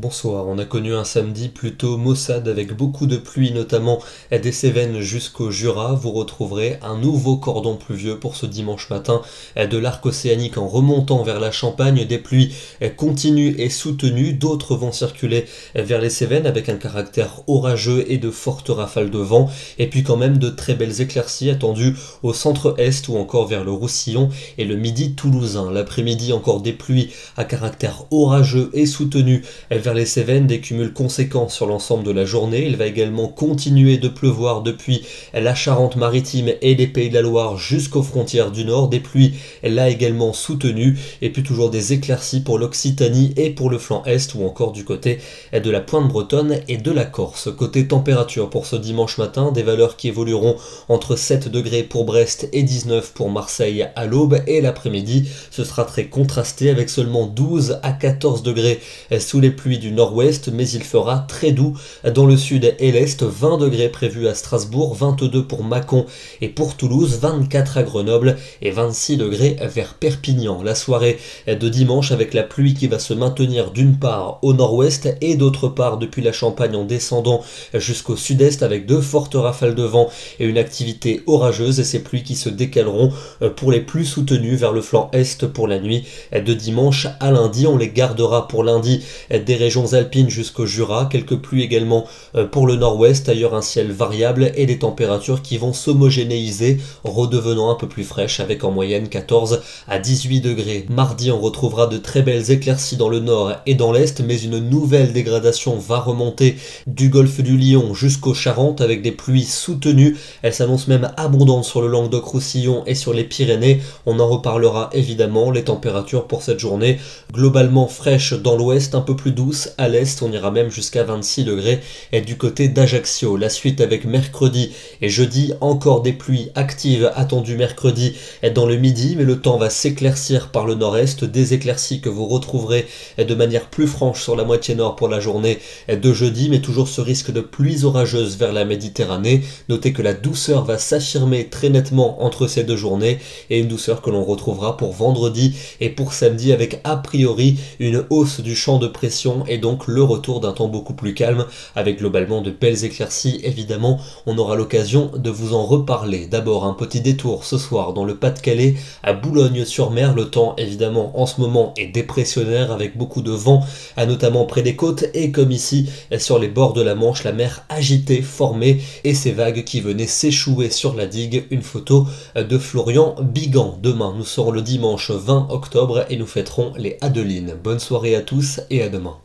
Bonsoir, on a connu un samedi plutôt maussade avec beaucoup de pluie, notamment des Cévennes jusqu'au Jura. Vous retrouverez un nouveau cordon pluvieux pour ce dimanche matin de l'arc océanique en remontant vers la Champagne. Des pluies continues et soutenues, d'autres vont circuler vers les Cévennes avec un caractère orageux et de fortes rafales de vent. Et puis quand même de très belles éclaircies attendues au centre-est ou encore vers le Roussillon et le midi toulousain. L'après-midi encore des pluies à caractère orageux et soutenu vers les Cévennes, des cumuls conséquents sur l'ensemble de la journée. Il va également continuer de pleuvoir depuis la Charente-Maritime et les Pays de la Loire jusqu'aux frontières du Nord. Des pluies là également soutenues et puis toujours des éclaircies pour l'Occitanie et pour le flanc Est ou encore du côté de la pointe bretonne et de la Corse. Côté température pour ce dimanche matin, des valeurs qui évolueront entre 7 degrés pour Brest et 19 pour Marseille à l'aube, et l'après-midi ce sera très contrasté avec seulement 12 à 14 degrés sous les pluies du nord-ouest, mais il fera très doux dans le sud et l'est. 20 degrés prévus à Strasbourg, 22 pour Mâcon et pour Toulouse, 24 à Grenoble et 26 degrés vers Perpignan. La soirée de dimanche avec la pluie qui va se maintenir d'une part au nord-ouest et d'autre part depuis la Champagne en descendant jusqu'au sud-est avec de fortes rafales de vent et une activité orageuse, et ces pluies qui se décaleront pour les plus soutenues vers le flanc est pour la nuit de dimanche à lundi. On les gardera pour lundi des régions alpines jusqu'au Jura, quelques pluies également pour le nord-ouest, ailleurs un ciel variable et des températures qui vont s'homogénéiser, redevenant un peu plus fraîches avec en moyenne 14 à 18 degrés. Mardi, on retrouvera de très belles éclaircies dans le nord et dans l'est, mais une nouvelle dégradation va remonter du golfe du Lion jusqu'aux Charentes avec des pluies soutenues. Elles s'annoncent même abondantes sur le Languedoc-Roussillon et sur les Pyrénées. On en reparlera évidemment. Les températures pour cette journée globalement fraîches dans l'ouest, un peu plus douces à l'est, on ira même jusqu'à 26 degrés et du côté d'Ajaccio. La suite avec mercredi et jeudi, encore des pluies actives attendues mercredi dans le midi, mais le temps va s'éclaircir par le nord-est, des éclaircies que vous retrouverez de manière plus franche sur la moitié nord pour la journée de jeudi, mais toujours ce risque de pluies orageuses vers la Méditerranée. Notez que la douceur va s'affirmer très nettement entre ces deux journées, et une douceur que l'on retrouvera pour vendredi et pour samedi avec a priori une hausse du champ de pression et donc le retour d'un temps beaucoup plus calme avec globalement de belles éclaircies. Évidemment, on aura l'occasion de vous en reparler. D'abord un petit détour ce soir dans le Pas-de-Calais à Boulogne-sur-Mer. Le temps évidemment en ce moment est dépressionnaire avec beaucoup de vent, notamment près des côtes, et comme ici sur les bords de la Manche, la mer agitée formée et ces vagues qui venaient s'échouer sur la digue. Une photo de Florian Bigan. Demain, nous serons le dimanche 20 octobre et nous fêterons les Adelines. Bonne soirée à tous et à demain.